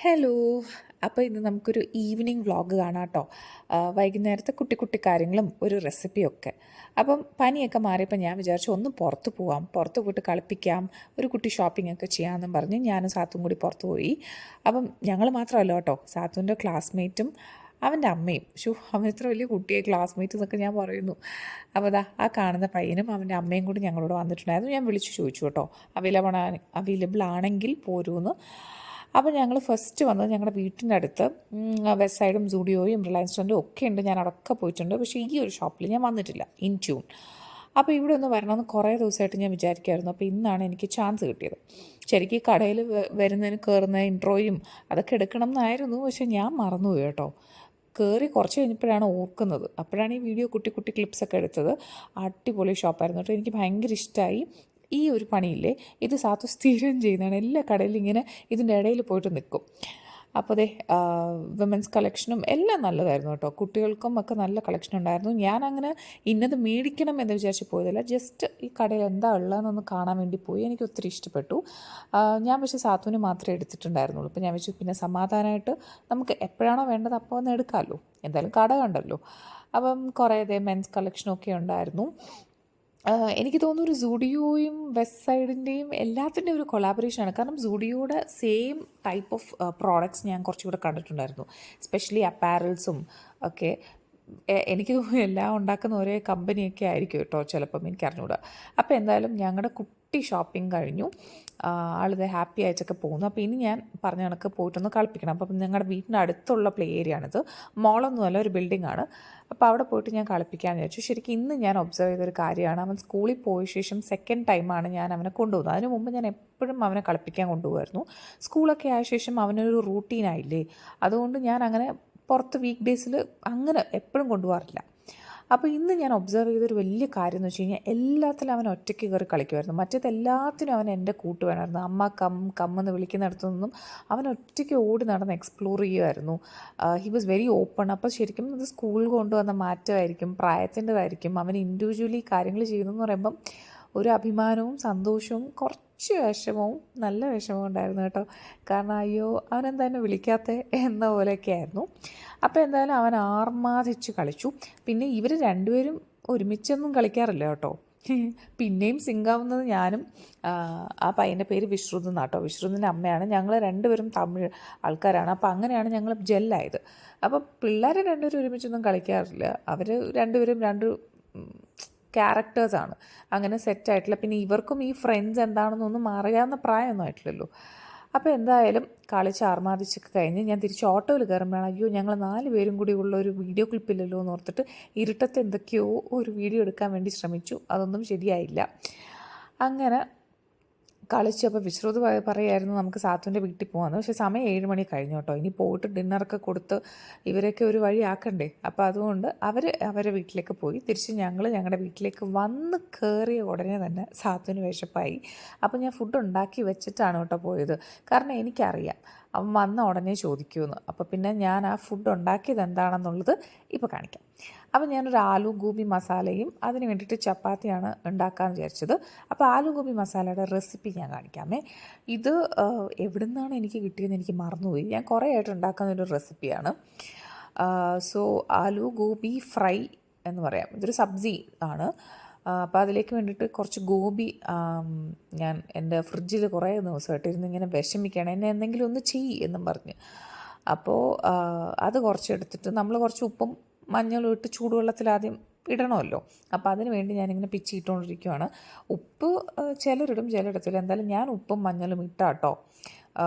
Hello. അപ്പോൾ ഇന്ന് നമുക്കൊരു ഈവനിങ് വ്ളോഗ് കാണാം കേട്ടോ. വൈകുന്നേരത്തെ കുട്ടി കുട്ടി കാര്യങ്ങളും ഒരു റെസിപ്പിയൊക്കെ. അപ്പം പനിയൊക്കെ മാറിയപ്പോൾ ഞാൻ വിചാരിച്ചു ഒന്ന് പുറത്ത് പോവാം, പുറത്ത് പോയിട്ട് കളിപ്പിക്കാം, ഒരു കുട്ടി ഷോപ്പിംഗ് ഒക്കെ ചെയ്യാമെന്നും പറഞ്ഞ് ഞാനും സാത്തും കൂടി പുറത്ത് പോയി. അപ്പം ഞങ്ങൾ മാത്രമല്ല കേട്ടോ, സാത്തുവിൻ്റെ ക്ലാസ്മേറ്റും അവൻ്റെ അമ്മയും. അവൻ ഇത്ര വലിയ കുട്ടിയെ ക്ലാസ്മേറ്റ് എന്നൊക്കെ ഞാൻ പറയുന്നു. അപ്പോൾ അതാ ആ കാണുന്ന പയ്യനും അവൻ്റെ അമ്മയും കൂടി ഞങ്ങളോട് വന്നിട്ടുണ്ടായിരുന്നു. ഞാൻ വിളിച്ചു ചോദിച്ചു കേട്ടോ, അവൈലബിൾ ആണെങ്കിൽ പോരൂന്ന്. അപ്പോൾ ഞങ്ങൾ ഫസ്റ്റ് വന്നത് ഞങ്ങളുടെ വീട്ടിൻ്റെ അടുത്ത് വെസ്റ്റ് സൈഡും സൂഡിയോയും റിലയൻസ് ട്രെൻഡും ഒക്കെ ഉണ്ട്. ഞാൻ അവിടെയൊക്കെ പോയിട്ടുണ്ട്. പക്ഷേ ഈ ഒരു ഷോപ്പിൽ ഞാൻ വന്നിട്ടില്ല, ഇൻറ്റ്യൂൺ. അപ്പോൾ ഇവിടെ ഒന്ന് വരണമെന്ന് കുറേ ദിവസമായിട്ട് ഞാൻ വിചാരിക്കുമായിരുന്നു. അപ്പോൾ ഇന്നാണ് എനിക്ക് ചാൻസ് കിട്ടിയത്. ശരിക്കും ഈ കടയിൽ വരുന്നതിന് കയറുന്ന ഇൻട്രോയും അതൊക്കെ എടുക്കണം എന്നായിരുന്നു. പക്ഷേ ഞാൻ മറന്നുപോയി കേട്ടോ. കയറി കുറച്ച് കഴിഞ്ഞപ്പോഴാണ് ഓർക്കുന്നത്. അപ്പോഴാണ് ഈ വീഡിയോ കുട്ടി കുട്ടി ക്ലിപ്സൊക്കെ എടുത്തത്. അടിപൊളി ഷോപ്പായിരുന്നു കേട്ടോ. എനിക്ക് ഭയങ്കര ഇഷ്ടമായി. ഈ ഒരു പണിയില്ലേ, ഇത് സാത്തു സ്ഥിരം ചെയ്യുന്നതാണ്. എല്ലാ കടയിലും ഇങ്ങനെ ഇതിൻ്റെ ഇടയിൽ പോയിട്ട് നിൽക്കും. അപ്പോൾ അതെ, വിമൻസ് കളക്ഷനും എല്ലാം നല്ലതായിരുന്നു കേട്ടോ. കുട്ടികൾക്കും ഒക്കെ നല്ല കളക്ഷൻ ഉണ്ടായിരുന്നു. ഞാനങ്ങനെ ഇന്നത് മേടിക്കണം എന്ന് വിചാരിച്ച് പോയതല്ല, ജസ്റ്റ് ഈ കടയിൽ എന്താ ഉള്ളതെന്നൊന്ന് കാണാൻ വേണ്ടി പോയി. എനിക്ക് ഒത്തിരി ഇഷ്ടപ്പെട്ടു. ഞാൻ പക്ഷേ സാത്തുവിന് മാത്രമേ എടുത്തിട്ടുണ്ടായിരുന്നുള്ളൂ. അപ്പോൾ ഞാൻ വെച്ചു പിന്നെ സമാധാനമായിട്ട് നമുക്ക് എപ്പോഴാണോ വേണ്ടത് അപ്പോൾ ഒന്ന് എടുക്കാമല്ലോ, എന്തായാലും കട കണ്ടല്ലോ. അപ്പം കുറേ മെൻസ് കളക്ഷനൊക്കെ ഉണ്ടായിരുന്നു. എനിക്ക് തോന്നുന്നു ഒരു സൂഡിയോയും വെസ്റ്റ് സൈഡിൻ്റെയും എല്ലാത്തിൻ്റെയും ഒരു കൊളാബറേഷനാണ്. കാരണം സൂഡിയോയുടെ സെയിം ടൈപ്പ് ഓഫ് പ്രോഡക്റ്റ്സ് ഞാൻ കുറച്ചുകൂടെ കണ്ടിട്ടുണ്ടായിരുന്നു, സ്പെഷ്യലി അപ്പാരൽസും ഒക്കെ. എനിക്ക് തോന്നുന്നു എല്ലാം ഉണ്ടാക്കുന്ന ഒരേ കമ്പനിയൊക്കെ ആയിരിക്കും കേട്ടോ, ചിലപ്പം എനിക്കറിഞ്ഞൂടാ. അപ്പോൾ എന്തായാലും ഞങ്ങളുടെ കുട്ടി ഷോപ്പിംഗ് കഴിഞ്ഞു. ആളിത് ഹാപ്പി ആയിട്ടൊക്കെ പോകുന്നു. അപ്പോൾ ഇനി ഞാൻ പറഞ്ഞ കണക്ക് പോയിട്ടൊന്ന് കളിപ്പിക്കണം. അപ്പം ഞങ്ങളുടെ വീടിൻ്റെ അടുത്തുള്ള പ്ലേ ഏരിയ ആണിത്, മോളൊന്നുമല്ല, ഒരു ബിൽഡിംഗ് ആണ്. അപ്പോൾ അവിടെ പോയിട്ട് ഞാൻ കളിപ്പിക്കാമെന്ന് വിചാരിച്ചു. ശരിക്കും ഇന്ന് ഞാൻ ഒബ്സർവ് ചെയ്തൊരു കാര്യമാണ്, അവൻ സ്കൂളിൽ പോയ ശേഷം സെക്കൻഡ് ടൈമാണ് ഞാൻ അവനെ കൊണ്ടുപോകുന്നത്. അതിന് മുമ്പ് ഞാൻ എപ്പോഴും അവനെ കളിപ്പിക്കാൻ കൊണ്ടുപോകുമായിരുന്നു. സ്കൂളൊക്കെ ആയ ശേഷം അവനൊരു റൂട്ടീനായില്ലേ, അതുകൊണ്ട് ഞാൻ അങ്ങനെ പുറത്ത് വീക്ക് ഡേയ്സിൽ അങ്ങനെ എപ്പോഴും കൊണ്ടുപോകാറില്ല. അപ്പോൾ ഇന്ന് ഞാൻ ഒബ്സർവ് ചെയ്തൊരു വലിയ കാര്യം എന്ന് വെച്ച് കഴിഞ്ഞാൽ എല്ലാത്തിലും അവൻ ഒറ്റയ്ക്ക് കയറി കളിക്കുമായിരുന്നു. മറ്റേതെല്ലാത്തിനും അവൻ എൻ്റെ കൂട്ട് വേണമായിരുന്നു. അമ്മ കമ്മെന്ന് വിളിക്കുന്നിടത്തു നിന്നും അവൻ ഒറ്റയ്ക്ക് ഓടി നടന്ന് എക്സ്പ്ലോർ ചെയ്യുമായിരുന്നു. He was very open. അപ്പോൾ ശരിക്കും ഇത് സ്കൂൾ കൊണ്ടുവന്ന മാറ്റമായിരിക്കും, പ്രായത്തിൻ്റെതായിരിക്കും. അവൻ ഇൻഡിവിജ്വലി കാര്യങ്ങൾ ചെയ്യുന്നതെന്ന് പറയുമ്പം ഒരു അഭിമാനവും സന്തോഷവും കുറച്ച് വിഷമവും, നല്ല വിഷമവും ഉണ്ടായിരുന്നു കേട്ടോ. കാരണം അയ്യോ അവനെന്താ എന്നെ വിളിക്കാത്ത എന്ന പോലെയൊക്കെ ആയിരുന്നു. അപ്പോൾ എന്തായാലും അവൻ ആർമാദിച്ച് കളിച്ചു. പിന്നെ ഇവർ രണ്ടുപേരും ഒരുമിച്ചൊന്നും കളിക്കാറില്ല കേട്ടോ. പിന്നെയും സിങ്കാവുന്നത് ഞാനും. ആ പയ്യൻ്റെ പേര് വിശ്രുത് എന്നാട്ടോ, വിശ്രുതിൻ്റെ അമ്മയാണ്. ഞങ്ങൾ രണ്ടുപേരും തമിഴ് ആൾക്കാരാണ്. അപ്പോൾ അങ്ങനെയാണ് ഞങ്ങൾ ജെല്ലായത്. അപ്പോൾ പിള്ളേർ രണ്ടുപേരും ഒരുമിച്ചൊന്നും കളിക്കാറില്ല. അവർ രണ്ടുപേരും രണ്ട് ക്യാരക്ടേഴ്സാണ്, അങ്ങനെ സെറ്റായിട്ടില്ല. പിന്നെ ഇവർക്കും ഈ ഫ്രണ്ട്സ് എന്താണെന്നൊന്നും അറിയാവുന്ന പ്രായമൊന്നും ആയിട്ടില്ലല്ലോ. അപ്പോൾ എന്തായാലും കളിച്ച് ആർമാദിച്ചൊക്കെ കഴിഞ്ഞ് ഞാൻ തിരിച്ച് ഓട്ടോയിൽ കയറുമ്പോഴാണ് അയ്യോ ഞങ്ങൾ 4 പേരും കൂടി ഉള്ള ഒരു വീഡിയോ ക്ലിപ്പില്ലല്ലോ എന്ന് ഓർത്തിട്ട് ഇരുട്ടത്ത് എന്തൊക്കെയോ ഒരു വീഡിയോ എടുക്കാൻ വേണ്ടി ശ്രമിച്ചു. അതൊന്നും ശരിയായില്ല. അങ്ങനെ കളിച്ചപ്പോൾ വിശ്രുത് പറയുമായിരുന്നു നമുക്ക് സാത്തുവിൻ്റെ വീട്ടിൽ പോകാമെന്ന്. പക്ഷേ സമയം 7 മണി കഴിഞ്ഞു കേട്ടോ. ഇനി പോയിട്ട് ഡിന്നറൊക്കെ കൊടുത്ത് ഇവരൊക്കെ ഒരു വഴി ആക്കണ്ടേ. അപ്പോൾ അതുകൊണ്ട് അവരെ വീട്ടിലേക്ക് പോയി. തിരിച്ച് ഞങ്ങൾ ഞങ്ങളുടെ വീട്ടിലേക്ക് വന്ന് കയറിയ ഉടനെ തന്നെ സാത്തുവിന് വിശപ്പായി. അപ്പോൾ ഞാൻ ഫുഡ് ഉണ്ടാക്കി വെച്ചിട്ടാണ് കേട്ടോ പോയത്. കാരണം എനിക്കറിയാം അവൻ വന്ന ഉടനെ ചോദിക്കുമെന്ന്. അപ്പോൾ പിന്നെ ഞാൻ ആ ഫുഡ് ഉണ്ടാക്കിയത് എന്താണെന്നുള്ളത് ഇപ്പോൾ കാണിക്കാം. അപ്പോൾ ഞാനൊരു ആലു ഗോബി മസാലയും അതിന് വേണ്ടിയിട്ട് ചപ്പാത്തിയാണ് ഉണ്ടാക്കാമെന്ന് വിചാരിച്ചത്. അപ്പോൾ ആലു ഗോബി മസാലയുടെ റെസിപ്പി ഞാൻ കാണിക്കാമേ. ഇത് എവിടെ നിന്നാണ് എനിക്ക് കിട്ടിയതെന്ന് എനിക്ക് മറന്നുപോയി. ഞാൻ കുറേ ആയിട്ട് ഉണ്ടാക്കുന്നൊരു റെസിപ്പിയാണ്. സോ ആലു ഗോബി ഫ്രൈ എന്ന് പറയാം. ഇതൊരു സബ്ജി ആണ്. അപ്പോൾ അതിലേക്ക് വേണ്ടിയിട്ട് കുറച്ച് ഗോബി ഞാൻ എൻ്റെ ഫ്രിഡ്ജിൽ കുറേ ദിവസമായിട്ട് ഇരുന്ന് ഇങ്ങനെ വിഷമിക്കുകയാണ്, എന്നെ എന്തെങ്കിലും ഒന്ന് ചെയ്യ് എന്നും പറഞ്ഞ്. അപ്പോൾ അത് കുറച്ചെടുത്തിട്ട് നമ്മൾ കുറച്ച് ഉപ്പും മഞ്ഞളും ഇട്ട് ചൂടുവെള്ളത്തിൽ ആദ്യം ഇടണമല്ലോ. അപ്പോൾ അതിന് വേണ്ടി ഞാനിങ്ങനെ പിച്ചിട്ടുകൊണ്ടിരിക്കുകയാണ്. ഉപ്പ് ചിലരിടും ചിലരിടത്തില്ല. എന്തായാലും ഞാൻ ഉപ്പും മഞ്ഞളും ഇട്ടാട്ടോ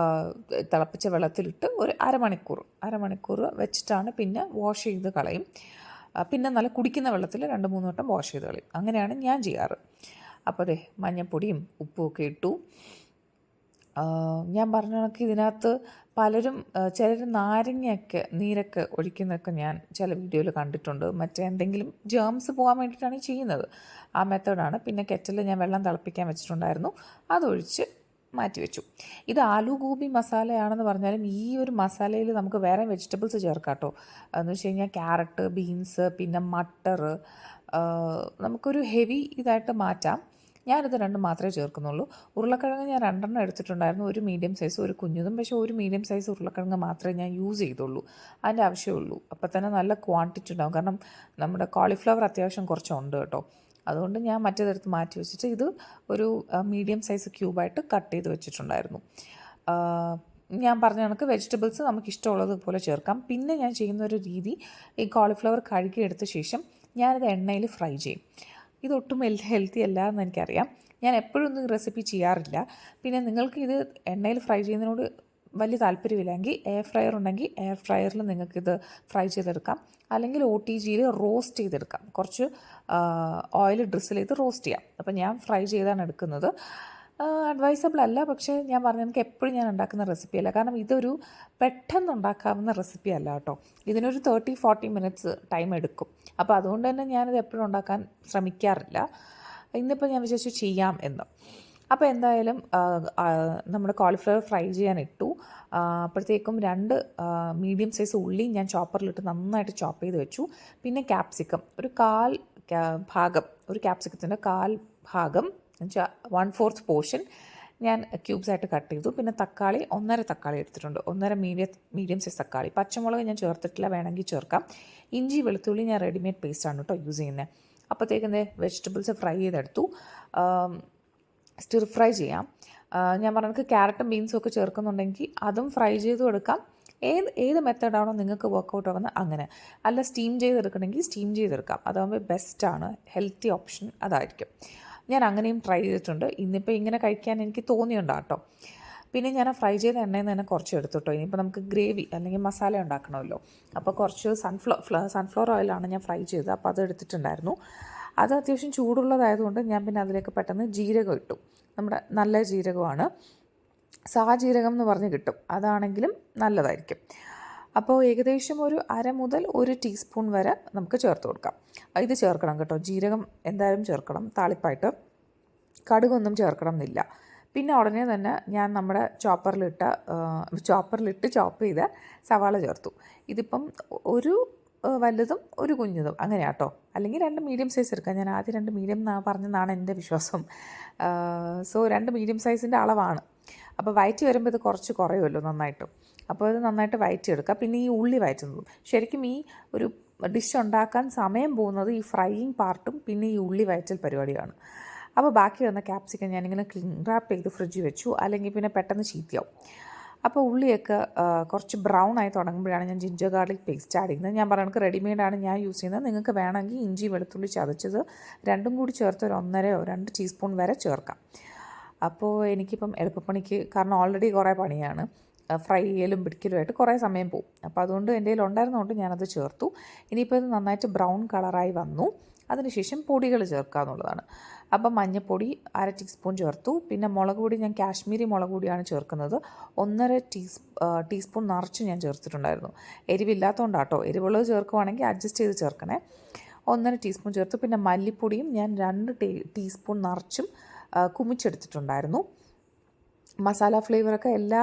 തിളപ്പിച്ച വെള്ളത്തിലിട്ട് ഒരു അരമണിക്കൂർ വെച്ചിട്ടാണ് പിന്നെ വാഷ് ചെയ്ത് കളയും. പിന്നെ നല്ല കുടിക്കുന്ന വെള്ളത്തിൽ 2-3 വട്ടം വാഷ് ചെയ്ത് കളയും. അങ്ങനെയാണ് ഞാൻ ചെയ്യാറ്. അപ്പോൾ അതെ മഞ്ഞൾപ്പൊടിയും ഉപ്പും ഒക്കെ ഇട്ടു. ഞാൻ പറഞ്ഞ കണക്ക് ഇതിനകത്ത് പലരും ചിലർ നാരങ്ങയൊക്കെ നീരൊക്കെ ഒഴിക്കുന്നതൊക്കെ ഞാൻ ചില വീഡിയോയിൽ കണ്ടിട്ടുണ്ട്. മറ്റേ എന്തെങ്കിലും ജേംസ് പോകാൻ വേണ്ടിയിട്ടാണ് ചെയ്യുന്നത്. ആ മെത്തേഡാണ്. പിന്നെ കെറ്റിൽ ഞാൻ വെള്ളം തിളപ്പിക്കാൻ വെച്ചിട്ടുണ്ടായിരുന്നു, അതൊഴിച്ച് മാറ്റി വെച്ചു. ഇത് ആലു ഗോബി മസാലയാണെന്ന് പറഞ്ഞാലും ഈ ഒരു മസാലയിൽ നമുക്ക് വേറെ വെജിറ്റബിൾസ് ചേർക്കാം കേട്ടോ. എന്ന് വെച്ച് കഴിഞ്ഞാൽ ക്യാരറ്റ്, ബീൻസ്, പിന്നെ മട്ടർ, നമുക്കൊരു ഹെവി ഇതായിട്ട് മാറ്റാം. ഞാനിത് രണ്ടും മാത്രമേ ചേർക്കുന്നുള്ളൂ. ഉരുളക്കിഴങ്ങ് ഞാൻ 2 എടുത്തിട്ടുണ്ടായിരുന്നു, ഒരു മീഡിയം സൈസ് ഒരു കുഞ്ഞതും. പക്ഷേ ഒരു മീഡിയം സൈസ് ഉരുളക്കിഴങ്ങ് മാത്രമേ ഞാൻ യൂസ് ചെയ്തുള്ളൂ, അതിൻ്റെ ആവശ്യമുള്ളൂ. അപ്പോൾ തന്നെ നല്ല ക്വാണ്ടിറ്റി ഉണ്ടാകും, കാരണം നമ്മുടെ കോളിഫ്ലവർ അത്യാവശ്യം കുറച്ചുണ്ട് കേട്ടോ. അതുകൊണ്ട് ഞാൻ മറ്റേതെടുത്ത് മാറ്റി വെച്ചിട്ട് ഇത് ഒരു മീഡിയം സൈസ് ക്യൂബായിട്ട് കട്ട് ചെയ്ത് വെച്ചിട്ടുണ്ടായിരുന്നു. ഞാൻ പറഞ്ഞ കണക്ക് വെജിറ്റബിൾസ് നമുക്ക് ഇഷ്ടമുള്ളതുപോലെ ചേർക്കാം. പിന്നെ ഞാൻ ചെയ്യുന്നൊരു രീതി, ഈ കോളിഫ്ലവർ കഴുകിയെടുത്ത ശേഷം ഞാനിത് എണ്ണയിൽ ഫ്രൈ ചെയ്യും. ഇതൊട്ടും ഹെൽത്തി അല്ല എന്ന് എനിക്കറിയാം, ഞാൻ എപ്പോഴും ഒന്നും റെസിപ്പി ചെയ്യാറില്ല. പിന്നെ നിങ്ങൾക്ക് ഇത് എണ്ണയിൽ ഫ്രൈ ചെയ്യുന്നതിനോട് വലിയ താല്പര്യമില്ലെങ്കിൽ എയർ ഫ്രയർ ഉണ്ടെങ്കിൽ എയർ ഫ്രയറിൽ നിങ്ങൾക്കിത് ഫ്രൈ ചെയ്തെടുക്കാം, അല്ലെങ്കിൽ OTGയിൽ റോസ്റ്റ് ചെയ്തെടുക്കാം. കുറച്ച് ഓയിൽ ഡ്രിസിൽ ചെയ്ത് റോസ്റ്റ് ചെയ്യാം. അപ്പോൾ ഞാൻ ഫ്രൈ ചെയ്താണ് എടുക്കുന്നത്. അഡ്വൈസബിൾ അല്ല, പക്ഷേ ഞാൻ പറഞ്ഞ എനിക്ക് എപ്പോഴും ഞാൻ ഉണ്ടാക്കുന്ന റെസിപ്പിയല്ല, കാരണം ഇതൊരു പെട്ടെന്ന് ഉണ്ടാക്കാവുന്ന റെസിപ്പി അല്ല കേട്ടോ. ഇതിനൊരു 30-40 മിനിറ്റ്സ് ടൈം എടുക്കും. അപ്പോൾ അതുകൊണ്ട് തന്നെ ഞാനിത് എപ്പോഴും ഉണ്ടാക്കാൻ ശ്രമിക്കാറില്ല. ഇന്നിപ്പോൾ ഞാൻ വിചാരിച്ചു ചെയ്യാം എന്ന്. അപ്പോൾ എന്തായാലും നമ്മുടെ കോളിഫ്ലവർ ഫ്രൈ ചെയ്യാൻ ഇട്ടു. അപ്പോഴത്തേക്കും 2 മീഡിയം സൈസ് ഉള്ളി ഞാൻ ചോപ്പറിലിട്ട് നന്നായിട്ട് ചോപ്പ് ചെയ്ത് വെച്ചു. പിന്നെ ക്യാപ്സിക്കം ഒരു ഭാഗം, ഒരു ക്യാപ്സിക്കത്തിൻ്റെ 1/4 ഭാഗം എന്നുവെച്ചാൽ 1/4 പോർഷൻ ഞാൻ ക്യൂബ്സായിട്ട് കട്ട് ചെയ്തു. പിന്നെ തക്കാളി 1.5 തക്കാളി എടുത്തിട്ടുണ്ട്, 1.5 മീഡിയം സൈസ് തക്കാളി. പച്ചമുളക് ഞാൻ ചേർത്തിട്ടില്ല, വേണമെങ്കിൽ ചേർക്കാം. ഇഞ്ചി വെളുത്തുള്ളി ഞാൻ റെഡിമെയ്ഡ് പേസ്റ്റാണ് കേട്ടോ യൂസ് ചെയ്യുന്നത്. അപ്പോഴത്തേക്കും വെജിറ്റബിൾസ് ഫ്രൈ ചെയ്തെടുത്തു. സ്റ്റിർ ഫ്രൈ ചെയ്യാം. ഞാൻ പറഞ്ഞത് ക്യാരറ്റും ബീൻസും ഒക്കെ ചേർക്കുന്നുണ്ടെങ്കിൽ അതും ഫ്രൈ ചെയ്തും എടുക്കാം. ഏത് മെത്തേഡാണോ നിങ്ങൾക്ക് വർക്കൗട്ട് ആവുന്നത് അങ്ങനെ. അല്ല സ്റ്റീം ചെയ്തെടുക്കണമെങ്കിൽ സ്റ്റീം ചെയ്തെടുക്കാം, അതാകുമ്പോൾ ബെസ്റ്റാണ്, ഹെൽത്തി ഓപ്ഷൻ അതായിരിക്കും. ഞാൻ അങ്ങനെയും ട്രൈ ചെയ്തിട്ടുണ്ട്. ഇന്നിപ്പോൾ ഇങ്ങനെ കഴിക്കാൻ എനിക്ക് തോന്നിയുണ്ടാകും കേട്ടോ. പിന്നെ ഞാൻ ഫ്രൈ ചെയ്ത എണ്ണയിൽ നിന്ന് തന്നെ കുറച്ച് എടുത്തിട്ടോ. ഇനിയിപ്പോൾ നമുക്ക് ഗ്രേവി അല്ലെങ്കിൽ മസാല ഉണ്ടാക്കണമല്ലോ, അപ്പോൾ കുറച്ച് സൺഫ്ലവർ ഓയിലാണ് ഞാൻ ഫ്രൈ ചെയ്തത്. അപ്പോൾ അത് എടുത്തിട്ടുണ്ടായിരുന്നു. അത് അത്യാവശ്യം ചൂടുള്ളതായതുകൊണ്ട് ഞാൻ പിന്നെ അതിലേക്ക് പെട്ടെന്ന് ജീരകം ഇട്ടു. നമ്മുടെ നല്ല ജീരകമാണ്, സാജീരകം എന്ന് പറഞ്ഞ് കിട്ടും, അതാണെങ്കിലും നല്ലതായിരിക്കും. അപ്പോൾ ഏകദേശം ഒരു 1/2 മുതൽ 1 ടീസ്പൂൺ വരെ നമുക്ക് ചേർത്ത് കൊടുക്കാം. ഇത് ചേർക്കണം കേട്ടോ, ജീരകം എന്തായാലും ചേർക്കണം താളിപ്പായിട്ട്. കടുകൊന്നും ചേർക്കണം എന്നില്ല. പിന്നെ ഉടനെ തന്നെ ഞാൻ നമ്മുടെ ചോപ്പറിലിട്ട് ചോപ്പ് ചെയ്ത സവാള ചേർത്തു. ഇതിപ്പം ഒരു വലുതും ഒരു കുഞ്ഞതും അങ്ങനെയാട്ടോ, അല്ലെങ്കിൽ 2 മീഡിയം സൈസ് എടുക്കാം. ഞാൻ ആദ്യം 2 മീഡിയം പറഞ്ഞെന്നാണ് എൻ്റെ വിശ്വാസം. 2 മീഡിയം സൈസിൻ്റെ അളവാണ്. അപ്പോൾ വയറ്റി വരുമ്പോൾ ഇത് കുറച്ച് കുറയുമല്ലോ നന്നായിട്ട്. അപ്പോൾ ഇത് നന്നായിട്ട് വയറ്റിയെടുക്കുക. പിന്നെ ഈ ഉള്ളി വയറ്റുന്നതും, ശരിക്കും ഈ ഒരു ഡിഷ് ഉണ്ടാക്കാൻ സമയം പോകുന്നത് ഈ ഫ്രൈയിങ് പാർട്ടും പിന്നെ ഈ ഉള്ളി വയറ്റൽ പരിപാടിയാണ്. അപ്പോൾ ബാക്കി വന്ന ക്യാപ്സിക്കം ഞാനിങ്ങനെ ക്ലീൻ റാപ്പ് ചെയ്ത് ഫ്രിഡ്ജിൽ വെച്ചു, അല്ലെങ്കിൽ പിന്നെ പെട്ടെന്ന് ചീത്തയാവും. അപ്പോൾ ഉള്ളിയൊക്കെ കുറച്ച് ബ്രൗൺ ആയി തുടങ്ങുമ്പോഴാണ് ഞാൻ ജിഞ്ചർ ഗാർലിക് പേസ്റ്റ് ആഡ് ചെയ്യുന്നത്. ഞാൻ പറയുന്നത് റെഡിമെയ്ഡാണ് ഞാൻ യൂസ് ചെയ്യുന്നത്. നിങ്ങൾക്ക് വേണമെങ്കിൽ ഇഞ്ചി വെളുത്തുള്ളി ചതച്ചത് രണ്ടും കൂടി ചേർത്ത് ഒരു 1.5-2 ടീസ്പൂൺ വരെ ചേർക്കാം. അപ്പോൾ എനിക്കിപ്പം എളുപ്പപ്പണിക്ക്, കാരണം ഓൾറെഡി കുറേ പണിയാണ്, ഫ്രൈ ചെയ്യലും പിടിക്കലുമായിട്ട് കുറേ സമയം പോകും. അപ്പോൾ അതുകൊണ്ട് എൻ്റെ കയ്യിൽ ഉണ്ടായിരുന്നതുകൊണ്ട് ഞാനത് ചേർത്തു. ഇനിയിപ്പോൾ ഇത് നന്നായിട്ട് ബ്രൗൺ കളറായി വന്നു. അതിനുശേഷം പൊടികൾ ചേർക്കുക എന്നുള്ളതാണ്. അപ്പം മഞ്ഞൾപ്പൊടി 1/2 ടീസ്പൂൺ ചേർത്തു. പിന്നെ മുളക് പൊടി ഞാൻ കാശ്മീരി മുളക് പൊടിയാണ് ചേർക്കുന്നത്. 1.5 ടീസ്പൂൺ നിറച്ച് ഞാൻ ചേർത്തിട്ടുണ്ടായിരുന്നു. എരിവില്ലാത്തതുകൊണ്ടാട്ടോ, എരിവുള്ളത് ചേർക്കുവാണെങ്കിൽ അഡ്ജസ്റ്റ് ചെയ്ത് ചേർക്കണേ. 1.5 ടീസ്പൂൺ ചേർത്തു. പിന്നെ മല്ലിപ്പൊടിയും ഞാൻ 2 ടീസ്പൂൺ നിറച്ചും കുമിച്ചെടുത്തിട്ടുണ്ടായിരുന്നു. മസാല ഫ്ലേവറൊക്കെ എല്ലാ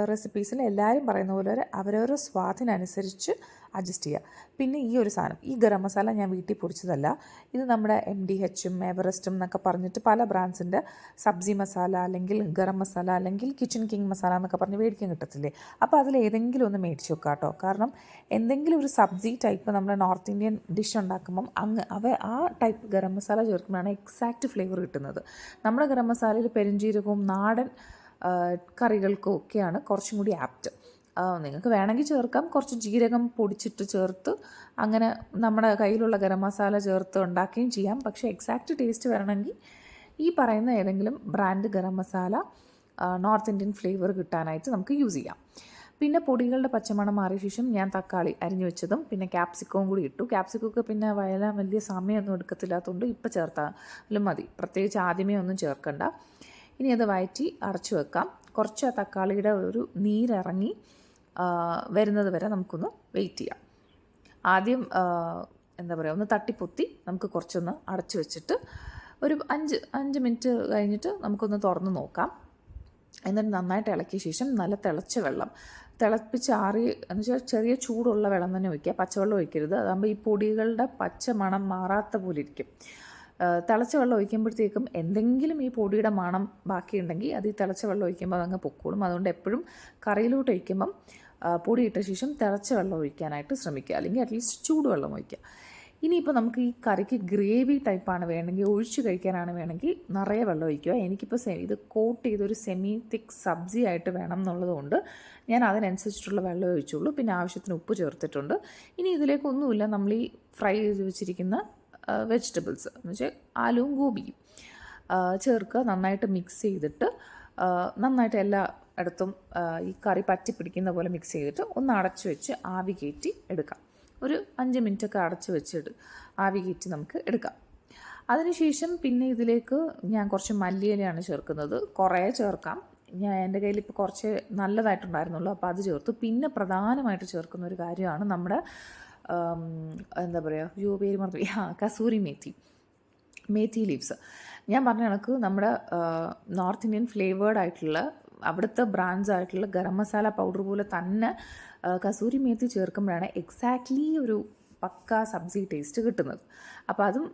റെസിപ്പീസിലും എല്ലാവരും പറയുന്ന പോലെ അവരവരുടെ സ്വാദിനനുസരിച്ച് അഡ്ജസ്റ്റ് ചെയ്യുക. പിന്നെ ഈ ഒരു സാധനം, ഈ ഗരം മസാല ഞാൻ വീട്ടിൽ പൊടിച്ചതല്ല. ഇത് നമ്മുടെ MDHും എവറസ്റ്റും എന്നൊക്കെ പറഞ്ഞിട്ട് പല ബ്രാൻഡ്സിൻ്റെ സബ്സി മസാല അല്ലെങ്കിൽ ഗരം മസാല അല്ലെങ്കിൽ കിച്ചൺ കിങ് മസാല എന്നൊക്കെ പറഞ്ഞ് മേടിക്കാൻ കിട്ടത്തില്ലേ. അപ്പോൾ അതിലേതെങ്കിലും ഒന്ന് മേടിച്ച് വെക്കുക കേട്ടോ. കാരണം എന്തെങ്കിലും ഒരു സബ്സി ടൈപ്പ് നമ്മൾ നോർത്ത് ഇന്ത്യൻ ഡിഷ് ഉണ്ടാക്കുമ്പം ആ ടൈപ്പ് ഗരം മസാല ചേർക്കുമ്പോഴാണ് എക്സാക്റ്റ് ഫ്ലേവർ കിട്ടുന്നത്. നമ്മുടെ ഗരം മസാലയിൽ പെരുംജീരകവും നാടൻ കറികൾക്കും ഒക്കെയാണ് കുറച്ചും കൂടി ആപ്റ്റ്. നിങ്ങൾക്ക് വേണമെങ്കിൽ ചേർക്കാം, കുറച്ച് ജീരകം പൊടിച്ചിട്ട് ചേർത്ത് അങ്ങനെ നമ്മുടെ കയ്യിലുള്ള ഗരം മസാല ചേർത്ത് ഉണ്ടാക്കുകയും ചെയ്യാം. പക്ഷേ എക്സാക്റ്റ് ടേസ്റ്റ് വരണമെങ്കിൽ ഈ പറയുന്ന ഏതെങ്കിലും brand garam masala north Indian flavour കിട്ടാനായിട്ട് നമുക്ക് യൂസ് ചെയ്യാം. പിന്നെ പൊടികളുടെ പച്ചമണം മാറിയ ശേഷം ഞാൻ തക്കാളി അരിഞ്ഞു വെച്ചതും പിന്നെ ക്യാപ്സിക്കവും കൂടി ഇട്ടു. ക്യാപ്സിക്കമൊക്കെ പിന്നെ വലിയ സമയമൊന്നും എടുക്കത്തില്ലാത്തതുകൊണ്ട് ഇപ്പോൾ ചേർത്താലും മതി, പ്രത്യേകിച്ച് ആദ്യമേ ഒന്നും ചേർക്കണ്ട. ഇനി അത് വഴറ്റി അടച്ചു വെക്കാം. കുറച്ച് ആ തക്കാളിയുടെ ഒരു നീരിറങ്ങി വരുന്നത് വരെ നമുക്കൊന്ന് വെയിറ്റ് ചെയ്യാം. ആദ്യം ഒന്ന് തട്ടിപ്പൊത്തി നമുക്ക് കുറച്ചൊന്ന് അടച്ചു വെച്ചിട്ട് ഒരു 5 മിനിറ്റ് കഴിഞ്ഞിട്ട് നമുക്കൊന്ന് തുറന്ന് നോക്കാം. എന്നിട്ട് നന്നായിട്ട് ഇളക്കിയ ശേഷം നല്ല തിളച്ച വെള്ളം, തിളപ്പിച്ചാറി എന്ന് വെച്ചാൽ ചെറിയ ചൂടുള്ള വെള്ളം തന്നെ ഒഴിക്കുക, പച്ചവെള്ളം ഒഴിക്കരുത്. അതാകുമ്പോൾ ഈ പൊടികളുടെ പച്ച മണം മാറാത്ത പോലെ ഇരിക്കും. തിളച്ച വെള്ളം ഒഴിക്കുമ്പോഴത്തേക്കും എന്തെങ്കിലും ഈ പൊടിയുടെ മണം ബാക്കിയുണ്ടെങ്കിൽ അത് ഈ തിളച്ച വെള്ളം ഒഴിക്കുമ്പോൾ അതങ്ങ് പൊക്കോളും. അതുകൊണ്ട് എപ്പോഴും കറിയിലോട്ട് ഒഴിക്കുമ്പം പൊടി ഇട്ട ശേഷം തിളച്ച വെള്ളം ഒഴിക്കാനായിട്ട് ശ്രമിക്കുക, അല്ലെങ്കിൽ അറ്റ്ലീസ്റ്റ് ചൂടുവെള്ളം ഒഴിക്കുക. ഇനിയിപ്പോൾ നമുക്ക് ഈ കറിക്ക് ഗ്രേവി ടൈപ്പാണ് വേണമെങ്കിൽ, ഒഴിച്ച് കഴിക്കാനാണ് വേണമെങ്കിൽ നിറയെ വെള്ളം ഒഴിക്കുക. എനിക്കിപ്പോൾ ഇത് കോട്ട് ചെയ്തൊരു സെമി തിക്ക് സബ്ജി ആയിട്ട് വേണം എന്നുള്ളതുകൊണ്ട് ഞാൻ അതിനനുസരിച്ചിട്ടുള്ള വെള്ളം ഒഴിച്ചുള്ളൂ. പിന്നെ ആവശ്യത്തിന് ഉപ്പ് ചേർത്തിട്ടുണ്ട്. ഇനി ഇതിലേക്കൊന്നുമില്ല, നമ്മൾ ഈ ഫ്രൈ ചെയ്ത് വെച്ചിരിക്കുന്ന വെജിറ്റബിൾസ് എന്ന് വെച്ചാൽ ആലുവും ഗോപിയും ചേർക്കുക. നന്നായിട്ട് മിക്സ് ചെയ്തിട്ട് നന്നായിട്ട് എല്ലാ ഇടത്തും ഈ കറി പറ്റി പിടിക്കുന്ന പോലെ മിക്സ് ചെയ്തിട്ട് ഒന്ന് അടച്ചു വെച്ച് ആവി കയറ്റി എടുക്കാം. ഒരു 5 മിനിറ്റൊക്കെ അടച്ച് വെച്ചിട്ട് ആവി കയറ്റി നമുക്ക് എടുക്കാം. അതിനുശേഷം പിന്നെ ഇതിലേക്ക് ഞാൻ കുറച്ച് മല്ലിയിലയാണ് ചേർക്കുന്നത്. കുറേ ചേർക്കാം, എൻ്റെ കയ്യിൽ ഇപ്പോൾ കുറച്ച് നല്ലതായിട്ടുണ്ടായിരുന്നുള്ളൂ, അപ്പോൾ അത് ചേർത്തു. പിന്നെ പ്രധാനമായിട്ട് ചേർക്കുന്ന ഒരു കാര്യമാണ് നമ്മുടെ എന്താ പറയുക, പേര് മറന്നു, കസൂരി മേത്തി ലീവ്സ്. ഞാൻ പറഞ്ഞ കണക്ക് നമ്മുടെ നോർത്ത് ഇന്ത്യൻ ഫ്ലേവേർഡ് ആയിട്ടുള്ള അവിടുത്തെ ബ്രാൻഡ്സ് ആയിട്ടുള്ള ഗരം മസാല പൗഡർ പോലെ തന്നെ കസൂരി മേത്തി ചേർക്കുമ്പോഴാണ് എക്സാക്ട്ലി ഒരു പക്ക സബ്സി ടേസ്റ്റ് കിട്ടുന്നത്. അപ്പോൾ അതും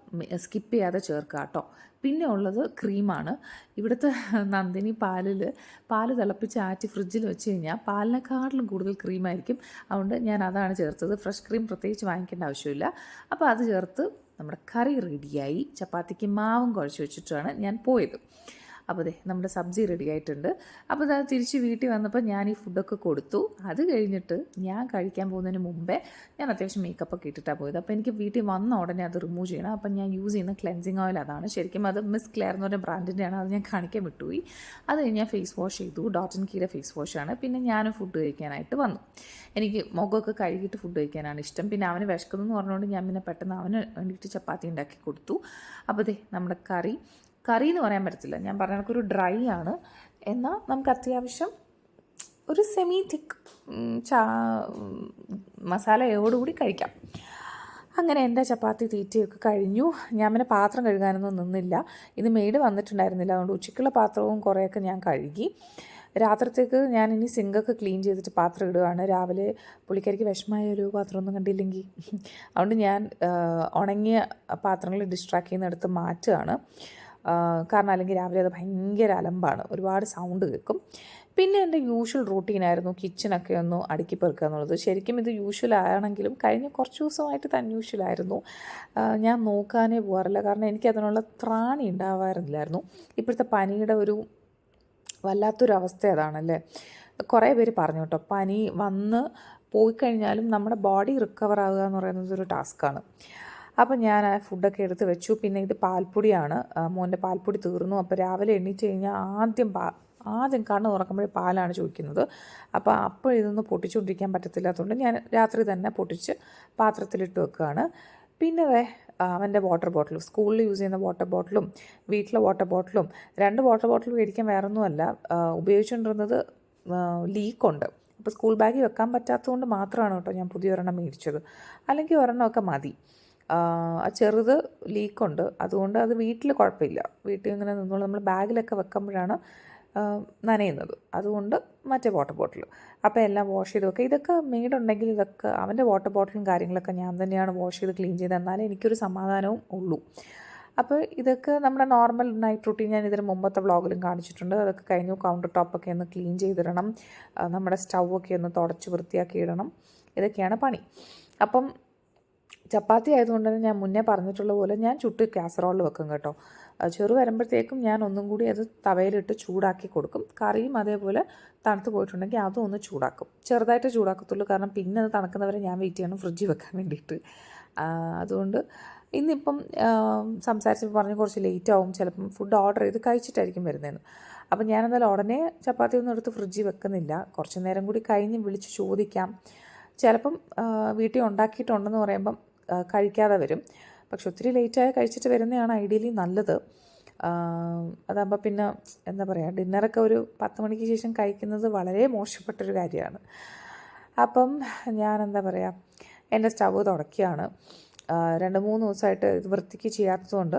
സ്കിപ്പ് ചെയ്യാതെ ചേർക്കുക കേട്ടോ. പിന്നെ ഉള്ളത് ക്രീമാണ്. ഇവിടുത്തെ നന്ദിനി പാല് തിളപ്പിച്ച് ആറ്റി ഫ്രിഡ്ജിൽ വെച്ച് കഴിഞ്ഞാൽ പാലിനെക്കാട്ടിലും കൂടുതൽ ക്രീമായിരിക്കും. അതുകൊണ്ട് ഞാൻ അതാണ് ചേർത്തത്. ഫ്രഷ് ക്രീം പ്രത്യേകിച്ച് വാങ്ങിക്കേണ്ട ആവശ്യമില്ല. അപ്പോൾ അത് ചേർത്ത് നമ്മുടെ കറി റെഡിയായി. ചപ്പാത്തിക്ക് മാവും കുഴച്ച് വെച്ചിട്ടാണ് ഞാൻ പോയത്. അപ്പോൾ നമ്മുടെ സബ്ജി റെഡി ആയിട്ടുണ്ട്. അപ്പോൾ അത് തിരിച്ച് വീട്ടിൽ വന്നപ്പോൾ ഞാൻ ഈ ഫുഡൊക്കെ കൊടുത്തു. അത് കഴിഞ്ഞിട്ട് ഞാൻ കഴിക്കാൻ പോകുന്നതിന് മുമ്പേ ഞാൻ അത്യാവശ്യം മേക്കപ്പൊക്കെ ഇട്ടിട്ടാണ് പോയത്. അപ്പോൾ എനിക്ക് വീട്ടിൽ വന്ന ഉടനെ അത് റിമൂവ് ചെയ്യണം. അപ്പം ഞാൻ യൂസ് ചെയ്യുന്ന ക്ലെൻസിങ് ഓയിൽ അതാണ്. ശരിക്കും അത് മിസ് ക്ലെയർ എന്ന് പറഞ്ഞ ബ്രാൻഡിൻ്റെയാണ്. അത് ഞാൻ കാണിക്കാൻ വിട്ടുപോയി. അത് കഴിഞ്ഞ് ഞാൻ ഫേസ് വാഷ് ചെയ്തു. ഡോട്ട് ആൻഡ് കീയുടെ ഫേസ് വാഷാണ്. പിന്നെ ഞാൻ ഫുഡ് കഴിക്കാനായിട്ട് വന്നു. എനിക്ക് മുഖമൊക്കെ കഴുകിയിട്ട് ഫുഡ് കഴിക്കാനാണ് ഇഷ്ടം. പിന്നെ അവന് വിശക്കുന്നു എന്ന് പറഞ്ഞുകൊണ്ട് ഞാൻ പിന്നെ പെട്ടെന്ന് അവന് വേണ്ടിയിട്ട് ചപ്പാത്തി ഉണ്ടാക്കി കൊടുത്തു. അപ്പോൾ നമ്മുടെ കറി എന്ന് പറയാൻ പറ്റത്തില്ല, ഞാൻ പറഞ്ഞ കണക്കൊരു ഡ്രൈ ആണ്. എന്നാൽ നമുക്ക് അത്യാവശ്യം ഒരു സെമി തിക്ക് മസാലയോടുകൂടി കഴിക്കാം. അങ്ങനെ എൻ്റെ ചപ്പാത്തി തീറ്റയൊക്കെ കഴിഞ്ഞു. ഞാൻ പിന്നെ പാത്രം കഴുകാനൊന്നും നിന്നില്ല. ഇത് മെയ്ഡ് വന്നിട്ടുണ്ടായിരുന്നില്ല, അതുകൊണ്ട് ഉച്ചയ്ക്കുള്ള പാത്രവും കുറേയൊക്കെ ഞാൻ കഴുകി. രാത്രിത്തേക്ക് ഞാൻ ഇനി സിങ്കൊക്കെ ക്ലീൻ ചെയ്തിട്ട് പാത്രം ഇടുകയാണ്. രാവിലെ പുള്ളിക്കാരിക്ക് വിഷമമായ ഒരു പാത്രമൊന്നും കണ്ടില്ലെങ്കിൽ, അതുകൊണ്ട് ഞാൻ ഉണങ്ങിയ പാത്രങ്ങൾ ഡിസ്ട്രാക്ട് ചെയ്യുന്നിടത്ത് മാറ്റുകയാണ്. കാരണം അല്ലെങ്കിൽ രാവിലെ അത് ഭയങ്കര അലമ്പാണ്, ഒരുപാട് സൗണ്ട് കേൾക്കും. പിന്നെ എൻ്റെ യൂഷ്വൽ റൂട്ടീനായിരുന്നു കിച്ചണൊക്കെ ഒന്ന് അടുക്കി പെറുക്കുക എന്നുള്ളത്. ശരിക്കും ഇത് യൂഷ്വൽ ആണെങ്കിലും കഴിഞ്ഞ കുറച്ച് ദിവസമായിട്ട് ഇത് അൺയൂഷ്വലായിരുന്നു. ഞാൻ നോക്കാനേ പോകാറില്ല, കാരണം എനിക്കതിനുള്ള ത്രാണി ഉണ്ടാവാറില്ലായിരുന്നു. ഇപ്പോഴത്തെ പനിയുടെ ഒരു വല്ലാത്തൊരവസ്ഥ അതാണല്ലേ. കുറേ പേര് പറഞ്ഞു കേട്ടോ, പനി വന്ന് പോയി കഴിഞ്ഞാലും നമ്മുടെ ബോഡി റിക്കവർ ആവുക എന്ന് പറയുന്നത് ഒരു ടാസ്ക്കാണ്. അപ്പം ഞാൻ ആ ഫുഡൊക്കെ എടുത്ത് വെച്ചു. പിന്നെ ഇത് പാൽപ്പൊടിയാണ്, മോൻ്റെ പാൽപ്പൊടി തീർന്നു. അപ്പോൾ രാവിലെ എണീറ്റ് കഴിഞ്ഞാൽ ആദ്യം കണ്ണ് തുറക്കുമ്പോഴേ പാലാണ് ചോദിക്കുന്നത്. അപ്പോൾ ഇതൊന്നും പൊട്ടിച്ചുകൊണ്ടിരിക്കാൻ പറ്റത്തില്ലാത്തതുകൊണ്ട് ഞാൻ രാത്രി തന്നെ പൊട്ടിച്ച് പാത്രത്തിലിട്ട് വെക്കുകയാണ്. പിന്നെ അവൻ്റെ വാട്ടർ ബോട്ടിലും, സ്കൂളിൽ യൂസ് ചെയ്യുന്ന വാട്ടർ ബോട്ടിലും വീട്ടിലെ വാട്ടർ ബോട്ടിലും, 2 വാട്ടർ ബോട്ടിൽ മേടിക്കാൻ വേറൊന്നുമല്ല, ഉപയോഗിച്ചുകൊണ്ടിരുന്നത് ലീക്കുണ്ട്. അപ്പോൾ സ്കൂൾ ബാഗിൽ വെക്കാൻ പറ്റാത്തതുകൊണ്ട് മാത്രമാണ് കേട്ടോ ഞാൻ പുതിയ ഒരെണ്ണം മേടിച്ചത്. അല്ലെങ്കിൽ ഒരെണ്ണമൊക്കെ മതി. ചെറുത് ലീക്കുണ്ട്, അതുകൊണ്ട് അത് വീട്ടിൽ കുഴപ്പമില്ല, വീട്ടിൽ ഇങ്ങനെ നിന്നോളൂ. നമ്മൾ ബാഗിലൊക്കെ വെക്കുമ്പോഴാണ് നനയുന്നത്, അതുകൊണ്ട് മറ്റേ വാട്ടർ ബോട്ടിൽ. അപ്പോൾ എല്ലാം വാഷ് ചെയ്ത് വെക്കുക. ഇതൊക്കെ മെയ്ഡുണ്ടെങ്കിൽ ഇതൊക്കെ അവൻ്റെ വാട്ടർ ബോട്ടിലും കാര്യങ്ങളൊക്കെ ഞാൻ തന്നെയാണ് വാഷ് ചെയ്ത് ക്ലീൻ ചെയ്ത്, എന്നാലേ എനിക്കൊരു സമാധാനവും ഉള്ളൂ. അപ്പോൾ ഇതൊക്കെ നമ്മുടെ നോർമൽ നൈറ്റ് റൂട്ടീൻ ഞാൻ ഇതിന് മുമ്പത്തെ വ്ളോഗിലും കാണിച്ചിട്ടുണ്ട്. അതൊക്കെ കഴിഞ്ഞു. കൗണ്ടർ ടോപ്പൊക്കെ ഒന്ന് ക്ലീൻ ചെയ്തിടണം, നമ്മുടെ സ്റ്റൗവൊക്കെ ഒന്ന് തുടച്ച് വൃത്തിയാക്കി ഇടണം. ഇതൊക്കെയാണ് പണി. അപ്പം ചപ്പാത്തി ആയതുകൊണ്ട് തന്നെ ഞാൻ മുന്നേ പറഞ്ഞിട്ടുള്ള പോലെ ഞാൻ ചുട്ട് കാസറോളിൽ വെക്കും കേട്ടോ. ചെറു വരുമ്പോഴത്തേക്കും ഞാൻ ഒന്നും കൂടി അത് തവയിലിട്ട് ചൂടാക്കി കൊടുക്കും. കറിയും അതേപോലെ തണുത്ത് പോയിട്ടുണ്ടെങ്കിൽ അതും ഒന്ന് ചൂടാക്കും, ചെറുതായിട്ട് ചൂടാക്കത്തുള്ളൂ. കാരണം പിന്നെ അത് തണുക്കുന്നവരെ ഞാൻ വെയിറ്റ് ചെയ്യണം ഫ്രിഡ്ജിൽ വെക്കാൻ വേണ്ടിയിട്ട്. അതുകൊണ്ട് ഇന്നിപ്പം സംസാരിച്ചപ്പോൾ പറഞ്ഞ് കുറച്ച് ലേറ്റ് ആവും, ചിലപ്പം ഫുഡ് ഓർഡർ ചെയ്ത് കഴിച്ചിട്ടായിരിക്കും വരുന്നതെന്ന്. അപ്പം ഞാനെന്തായാലും ഉടനെ ചപ്പാത്തി ഒന്നും എടുത്ത് ഫ്രിഡ്ജിൽ വെക്കുന്നില്ല, കുറച്ച് നേരം കൂടി കഴിഞ്ഞ് വിളിച്ച് ചോദിക്കാം. ചിലപ്പം വീട്ടിൽ ഉണ്ടാക്കിയിട്ടുണ്ടെന്ന് പറയുമ്പം കഴിക്കാതെ വരും. പക്ഷെ ഒത്തിരി ലേറ്റായി കഴിച്ചിട്ട് വരുന്നതാണ് ഐഡിയലി നല്ലത്. അതാകുമ്പോൾ പിന്നെ എന്താ പറയുക, ഡിന്നറൊക്കെ ഒരു 10 മണിക്ക് ശേഷം കഴിക്കുന്നത് വളരെ മോശപ്പെട്ടൊരു കാര്യമാണ്. അപ്പം ഞാൻ എന്താ പറയുക, എൻ്റെ സ്റ്റവ് തുടക്കുകയാണ്. 2-3 ദിവസമായിട്ട് ഇത് വൃത്തിക്ക് ചെയ്യാത്തതുകൊണ്ട്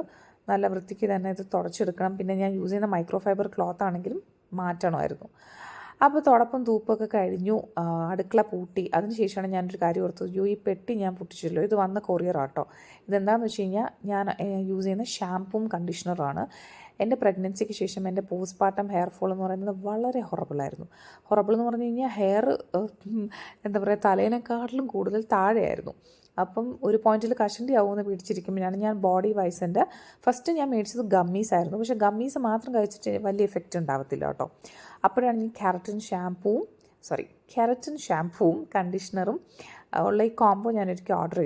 നല്ല വൃത്തിക്ക് തന്നെ ഇത് തുടച്ചെടുക്കണം. പിന്നെ ഞാൻ യൂസ് ചെയ്യുന്ന മൈക്രോ ഫൈബർ ക്ലോത്ത് ആണെങ്കിലും മാറ്റണമായിരുന്നു. അപ്പോൾ തുടപ്പം തൂപ്പൊക്കെ കഴിഞ്ഞു, അടുക്കള പൂട്ടി. അതിനുശേഷമാണ് ഞാനൊരു കാര്യം ഓർത്തത്, ഈ പെട്ടി ഞാൻ പൊട്ടിച്ചല്ലോ, ഇത് വന്ന കൊറിയറാട്ടോ. ഇതെന്താണെന്ന് വെച്ച് കഴിഞ്ഞാൽ ഞാൻ യൂസ് ചെയ്യുന്ന ഷാമ്പുവും കണ്ടീഷണറാണ്. എൻ്റെ പ്രഗ്നൻസിക്ക് ശേഷം എൻ്റെ പോസ്റ്റ്പാർട്ടം ഹെയർ ഫോൾ എന്ന് പറയുന്നത് വളരെ ഹൊറബിളായിരുന്നു. ഹൊറബിൾ എന്ന് പറഞ്ഞു കഴിഞ്ഞാൽ ഹെയർ എന്താ പറയുക, തലേനെക്കാട്ടിലും കൂടുതൽ താഴെയായിരുന്നു. അപ്പം ഒരു പോയിന്റിൽ കഷണ്ടി ആവുമെന്ന് പേടിച്ചിരിക്കുമ്പോഴാണ് ഞാൻ ബോഡി വൈസിൻ്റെ ഫസ്റ്റ് ഞാൻ മേടിച്ചത് ഗമ്മീസ് ആയിരുന്നു. പക്ഷേ ഗമ്മീസ് മാത്രം കഴിച്ചിട്ട് വലിയ എഫക്റ്റ് ഉണ്ടാവത്തില്ല കേട്ടോ. അപ്പോഴാണ് ഞാൻ കെരറ്റിൻ ഷാമ്പൂവും കണ്ടീഷണറും ഉള്ള ഈ കോംബോ ഞാനൊരിക്കൽ ഓർഡർ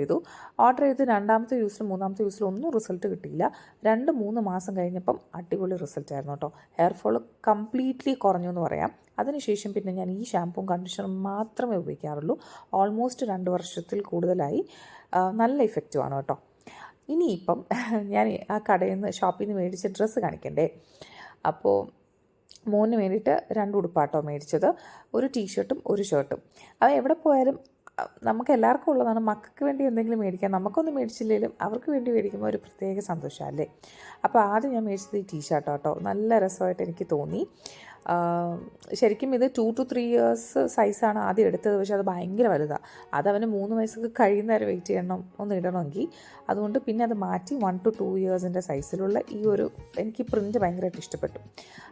ചെയ്ത് രണ്ടാമത്തെ യൂസിലും മൂന്നാമത്തെ യൂസിലും ഒന്നും റിസൾട്ട് കിട്ടിയില്ല. 2-3 മാസം കഴിഞ്ഞപ്പം അടിപൊളി റിസൾട്ടായിരുന്നു കേട്ടോ. ഹെയർ ഫോൾ കംപ്ലീറ്റ്ലി കുറഞ്ഞു എന്ന് പറയാം. അതിനുശേഷം പിന്നെ ഞാൻ ഈ ഷാമ്പൂവും കണ്ടീഷണറും മാത്രമേ ഉപയോഗിക്കാറുള്ളൂ. ഓൾമോസ്റ്റ് 2 വർഷത്തിൽ കൂടുതലായി. നല്ല ഇഫക്റ്റുമാണ് കേട്ടോ. ഇനിയിപ്പം ഞാൻ ആ ഷോപ്പിൽ നിന്ന് മേടിച്ച ഡ്രസ്സ് കാണിക്കണ്ടേ. അപ്പോൾ മോന് വേണ്ടിയിട്ട് 2 ഉടുപ്പാട്ടോ മേടിച്ചത്, ഒരു ടീഷർട്ടും ഒരു ഷർട്ടും. അത് എവിടെ പോയാലും നമുക്ക് എല്ലാവർക്കും ഉള്ളതാണ്. മക്കൾക്ക് വേണ്ടി എന്തെങ്കിലും മേടിക്കാം, നമുക്കൊന്നും മേടിച്ചില്ലെങ്കിലും അവർക്ക് വേണ്ടി മേടിക്കുമ്പോൾ ഒരു പ്രത്യേക സന്തോഷമല്ലേ. അപ്പോൾ ആദ്യം ഞാൻ മേടിച്ചത് ഈ ടീഷർട്ടാട്ടോ. നല്ല രസമായിട്ട് എനിക്ക് തോന്നി. ശരിക്കും ഇത് 2 to 3 years സൈസാണ് ആദ്യം എടുത്തത്. പക്ഷേ അത് ഭയങ്കര വലുതാണ്. അതവന് 3 വയസ്സൊക്കെ കഴിയുന്നവരെ വെയിറ്റ് ചെയ്യണം ഒന്ന് ഇടണമെങ്കിൽ. അതുകൊണ്ട് പിന്നെ അത് മാറ്റി 1 to 2 yearsൻ്റെ സൈസിലുള്ള ഈ ഒരു, എനിക്ക് പ്രിൻറ്റ് ഭയങ്കരമായിട്ട് ഇഷ്ടപ്പെട്ടു.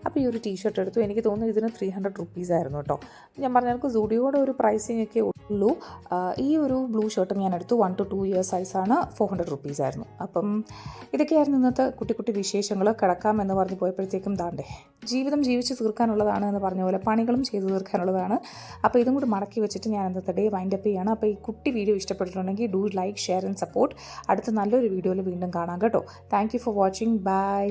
അപ്പോൾ ഈ ഒരു ടീഷർട്ട് എടുത്തു. എനിക്ക് തോന്നുന്നു ഇതിന് 300 rupees ആയിരുന്നു കേട്ടോ. ഞാൻ പറഞ്ഞ എനിക്ക് സുഡിയോയുടെ ഒരു പ്രൈസിങ് ഒക്കെ ഉള്ളൂ. ഈ ഒരു ബ്ലൂ ഷർട്ടും ഞാൻ എടുത്തു. 1 to 2 years സൈസാണ്, 400 rupees ആയിരുന്നു. അപ്പം ഇതൊക്കെയായിരുന്നു ഇന്നത്തെ കുട്ടി വിശേഷങ്ങൾ. കിടക്കാമെന്ന് പറഞ്ഞ് പോയപ്പോഴത്തേക്കും താണ്ടേ, ജീവിതം ജീവിച്ച് തീർക്കാനുള്ളതാണ് എന്ന് പറഞ്ഞ പോലെ പണികളും ചെയ്തു തീർക്കാനുള്ളതാണ്. അപ്പോൾ ഇതും കൂടി മടക്കി വെച്ചിട്ട് ഞാൻ ഇന്നത്തെ ഡേ വൈൻഡപ്പ് ചെയ്യാണ്. അപ്പോൾ ഈ കുട്ടി വീഡിയോ ഇഷ്ടപ്പെട്ടിട്ടുണ്ടെങ്കിൽ do like, share and support. അടുത്ത നല്ലൊരു വീഡിയോയിൽ വീണ്ടും കാണാം കേട്ടോ. Thank you for watching. By.